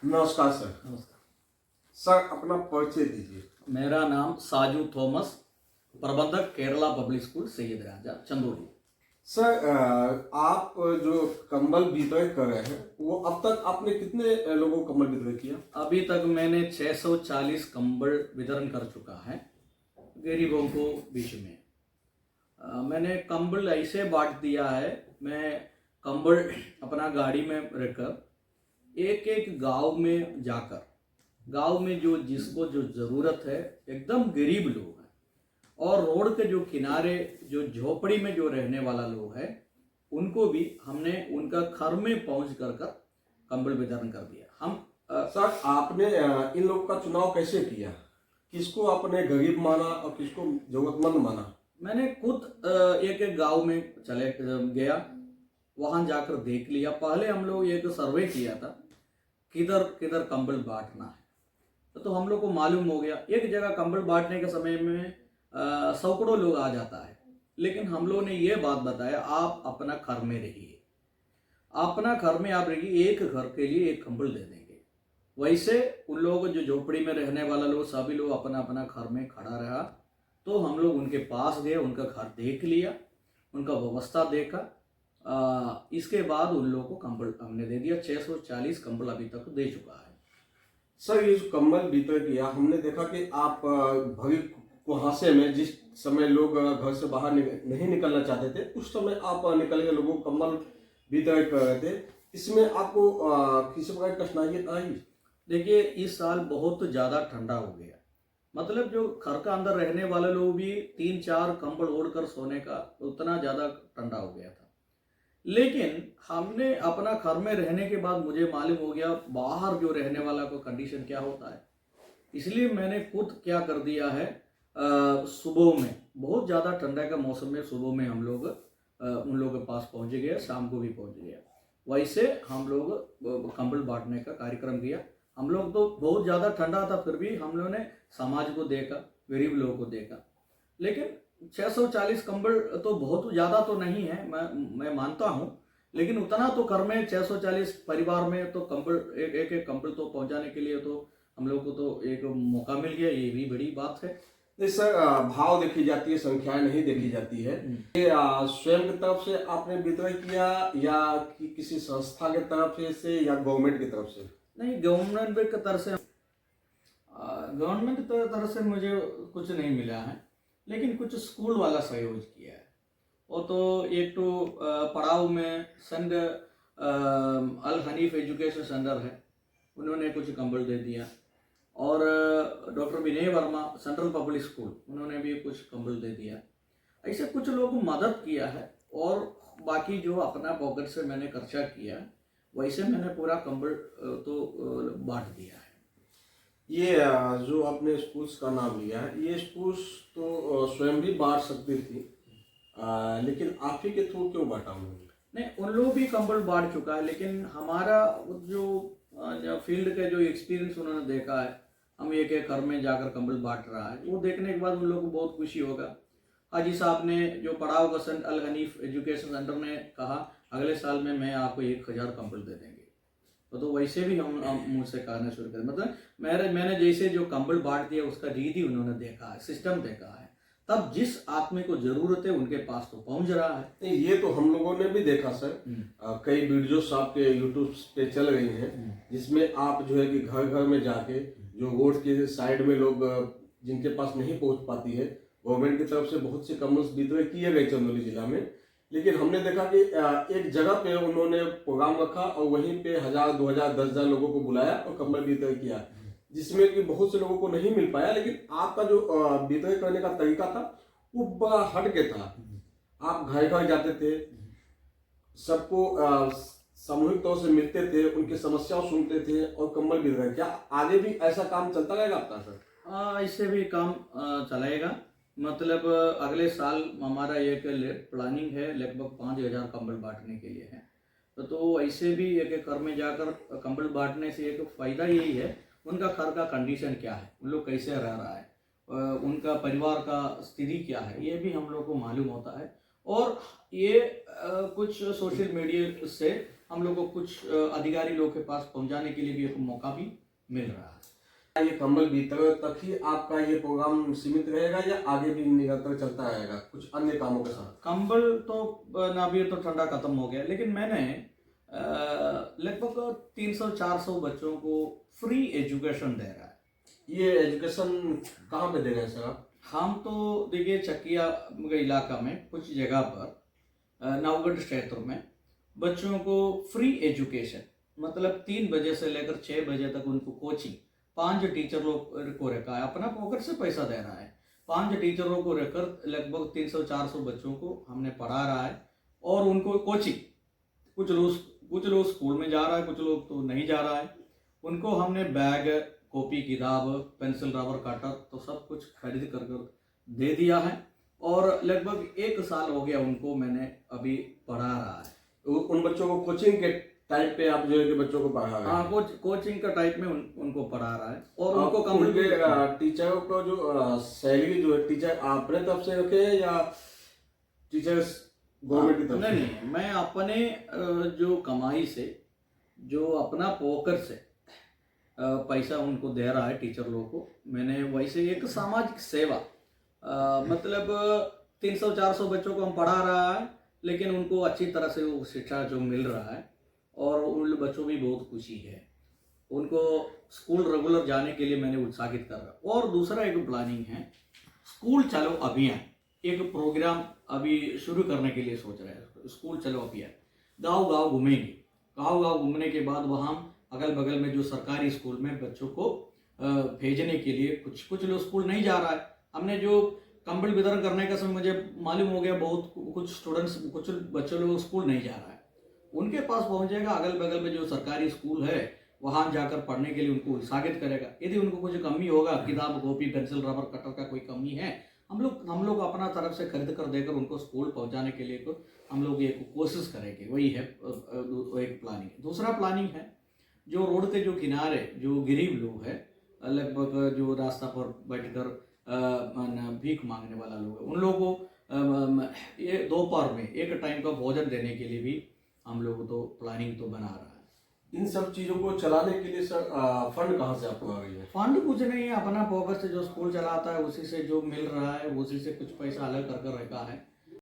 नमस्कार सर। नमस्कार। सर अपना परिचय दीजिए। मेरा नाम साजू थॉमस, प्रबंधक केरला पब्लिक स्कूल सैयद राजा चंदोली। सर आप जो कंबल वितरण कर रहे हैं वो अब तक आपने कितने लोगों को कंबल वितरण किया? अभी तक मैंने 640 कंबल वितरण कर चुका है गरीबों को बीच में। मैंने कंबल ऐसे बांट दिया है, मैं कंबल अपना गाड़ी में रखकर एक एक गांव में जाकर, गांव में जो जिसको जो ज़रूरत है, एकदम गरीब लोग हैं और रोड के जो किनारे जो झोपड़ी में जो रहने वाला लोग हैं, उनको भी हमने उनका घर में पहुंच कर कंबल वितरण कर दिया। हम सर आपने इन लोगों का चुनाव कैसे किया? किसको आपने गरीब माना और किसको जरूरतमंद माना? मैंने खुद एक एक गांव में चले गया, वहां जाकर देख लिया। पहले हम लोग एक सर्वे किया था किधर किधर कंबल बांटना है, तो हम लोग को मालूम हो गया एक जगह कंबल बांटने के समय में सैकड़ों लोग आ जाता है। लेकिन हम लोगों ने ये बात बताया, आप अपना घर में रहिए, अपना घर में आप रहिए, एक घर के लिए एक कंबल दे देंगे। वैसे उन लोग जो झोपड़ी में रहने वाला लोग सभी लोग अपना अपना घर में खड़ा रहा, तो हम लोग उनके पास गए, उनका घर देख लिया, उनका व्यवस्था देखा। इसके बाद उन लोगों को कंबल हमने दे दिया। 640 कंबल अभी तक दे चुका है। सर ये जो कंबल वितरण किया हमने देखा कि आप भरी कुहासे में जिस समय लोग घर से बाहर नहीं निकलना चाहते थे उस समय आप निकल के लोगों को कंबल वितरण कर रहे थे। इसमें आपको किसी प्रकार की कठिनाई आई? देखिए इस साल बहुत ज़्यादा ठंडा हो गया, मतलब जो घर का अंदर रहने वाले लोग भी 3-4 कंबल ओढ़कर सोने का, उतना ज़्यादा ठंडा हो गया था। लेकिन हमने अपना घर में रहने के बाद मुझे मालूम हो गया बाहर जो रहने वाला को कंडीशन क्या होता है। इसलिए मैंने खुद क्या कर दिया है, सुबह में बहुत ज़्यादा ठंडा का मौसम में सुबह में हम लोग उन लोगों के पास पहुंच गए, शाम को भी पहुंच गया। वैसे हम लोग कंबल बांटने का कार्यक्रम किया। हम लोग तो बहुत ज़्यादा ठंडा था, फिर भी हम लोगों ने समाज को देखा, गरीब लोगों को देखा। लेकिन 640 कंबल तो बहुत ज़्यादा तो नहीं है, मैं मानता हूँ, लेकिन उतना तो घर में 640 परिवार में तो कंबल एक एक कंबल तो पहुँचाने के लिए तो हम लोग को तो एक मौका मिल गया, ये भी बड़ी बात है। नहीं सर, भाव देखी जाती है, संख्याएं नहीं देखी जाती है। ये स्वयं की तरफ से आपने वितरण किया या किसी संस्था के तरफ से या गवर्नमेंट की तरफ से? नहीं, गवर्नमेंट की तरफ से, गवर्नमेंट की तरफ से मुझे कुछ नहीं मिला है, लेकिन कुछ स्कूल वाला सहयोग किया है। वो तो एक तो पड़ाव में संघ अल हनीफ एजुकेशन सेंटर है, उन्होंने कुछ कंबल दे दिया। और डॉक्टर विनय वर्मा सेंट्रल पब्लिक स्कूल, उन्होंने भी कुछ कंबल दे दिया। ऐसे कुछ लोगों को मदद किया है और बाकी जो अपना पॉकेट से मैंने खर्चा किया, वैसे मैंने पूरा कंबल तो बांट दिया है। ये जो आपने स्कूल्स का नाम लिया है, ये स्कूल्स तो स्वयं भी बांट सकती थी, लेकिन आप ही के थ्रू क्यों बांटा उन्होंने? नहीं, उन लोग भी कंबल बांट चुका है, लेकिन हमारा जो फील्ड का जो एक्सपीरियंस उन्होंने देखा है, हम एक एक घर में जाकर कंबल बांट रहा है, वो देखने के बाद उन लोगों को बहुत खुशी होगा। हाजी साहब ने जो पड़ाव का सेंटर अल हनीफ एजुकेशन सेंटर ने कहा अगले साल में मैं आपको 1000 कंबल दे देंगे, तो वैसे भी हम मुझसे कहना शुरू करें। मतलब मैंने जैसे जो कंबल बांट दिया उसका रीति उन्होंने देखा है, सिस्टम देखा है, तब जिस आदमी को जरूरत है उनके पास तो पहुंच रहा है। नहीं, ये तो हम लोगों ने भी देखा सर। कई वीडियोस आपके यूट्यूब पे चल रही हैं जिसमें आप जो है कि घर घर में जाके जो रोड के साइड में लोग जिनके पास नहीं पहुंच पाती है, गवर्नमेंट की तरफ से बहुत से कंबल वितरण किए गए चंदौली जिला में। लेकिन हमने देखा कि एक जगह पे उन्होंने प्रोग्राम रखा और वहीं पे 1000, 2000, 10,000 लोगों को बुलाया और कंबल वितरण किया, जिसमें कि बहुत से लोगों को नहीं मिल पाया। लेकिन आपका जो वितरण करने का तरीका था वो बड़ा हट के था। आप घर घर जाते थे, सबको सामूहिक तौर से मिलते थे, उनकी समस्याओं सुनते थे और कंबल वितरण। क्या आगे भी ऐसा काम चलता रहेगा आपका सर? इससे भी काम चलेगा। मतलब अगले साल हमारा एक प्लानिंग है, लगभग 5000 कंबल बांटने के लिए है। तो ऐसे भी एक एक घर में जाकर कंबल बांटने से एक फ़ायदा यही है, उनका घर का कंडीशन क्या है, उन लोग कैसे रह रहा है, उनका परिवार का स्थिति क्या है, ये भी हम लोग को मालूम होता है। और ये कुछ सोशल मीडिया से हम लोग को कुछ अधिकारी लोग के पास पहुंचाने के लिए भी एक मौका भी मिल रहा है। ये कंबल वितरण तक ही आपका ये प्रोग्राम सीमित रहेगा या आगे भी निरंतर चलता रहेगा कुछ अन्य कामों के साथ? कंबल तो ना, अभी तो ठंडा खत्म हो गया, लेकिन मैंने लगभग 300-400 बच्चों को फ्री एजुकेशन दे रहा है। ये एजुकेशन कहाँ पे दे रहे हैं सर आप? हम तो देखिए चकिया इलाका में कुछ जगह पर, नवगढ़ क्षेत्र में बच्चों को फ्री एजुकेशन, मतलब 3 बजे से लेकर 6 बजे तक उनको कोचिंग, 5 टीचर लोग को रखा है, अपना पॉकेट से पैसा दे रहा है। 5 टीचरों को रखकर लगभग 300-400 बच्चों को हमने पढ़ा रहा है और उनको कोचिंग, कुछ लोग स्कूल में जा रहा है, कुछ लोग तो नहीं जा रहा है। उनको हमने बैग, कॉपी, किताब, पेंसिल, रबर, कटर तो सब कुछ खरीद कर दे दिया है और लगभग 1 साल हो गया उनको मैंने अभी पढ़ा रहा है। उन बच्चों को कोचिंग के टाइप पे आप जो है कि बच्चों को पढ़ा रहे हैं? हाँ, कोचिंग का टाइप में उनको पढ़ा रहा है और आप उनको उनके टीचरों को जो सैलरी जो है टीचर अपने तरफ से रखे हैं या टीचर्स गवर्नमेंट की तरफ से? नहीं, मैं अपने जो कमाई से, जो अपना पॉकेट से पैसा उनको दे रहा है टीचर लोगों को। मैंने वैसे एक सामाजिक सेवा, मतलब 300-400 बच्चों को हम पढ़ा रहा है, लेकिन उनको अच्छी तरह से वो शिक्षा जो मिल रहा है और उन बच्चों भी बहुत खुशी है। उनको स्कूल रेगुलर जाने के लिए मैंने उत्साहित कर रहा। और दूसरा एक प्लानिंग है, स्कूल चलो अभियान, एक प्रोग्राम अभी शुरू करने के लिए सोच रहे हैं। स्कूल चलो अभियान, गांव-गांव घूमेंगे। गांव-गांव घूमने के बाद वहाँ अगल बगल में जो सरकारी स्कूल में बच्चों को भेजने के लिए, कुछ लोग स्कूल नहीं जा रहा है। हमने जो कंबल वितरण करने का समय मुझे मालूम हो गया, बहुत कुछ स्टूडेंट्स, कुछ बच्चे लोग स्कूल नहीं जा रहा है। उनके पास पहुंचेगा, अगल बगल में जो सरकारी स्कूल है वहाँ जाकर पढ़ने के लिए उनको उत्साहित करेगा। यदि उनको कुछ कमी होगा, किताब, कॉपी, पेंसिल, रबर, कटर का कोई कमी है, हम लोग अपना तरफ से खरीद कर देकर उनको स्कूल पहुंचाने के लिए हम लोग एक कोशिश करेंगे। वही है एक प्लानिंग। दूसरा प्लानिंग है, जो रोड के जो किनारे जो गरीब लोग हैं, लगभग जो रास्ता पर बैठकर भीख मांगने वाला लोग है, उन लोगों को ये दोपहर में एक टाइम का भोजन देने के लिए भी हम लोग तो प्लानिंग तो बना रहा है। इन सब चीजों को चलाने के लिए सर फंड कहाँ से आपको आ रही है? फंड कुछ नहीं है, अपना पॉकेट से जो स्कूल चलाता है उसी से जो मिल रहा है, उसी से कुछ पैसा अलग कर रखा है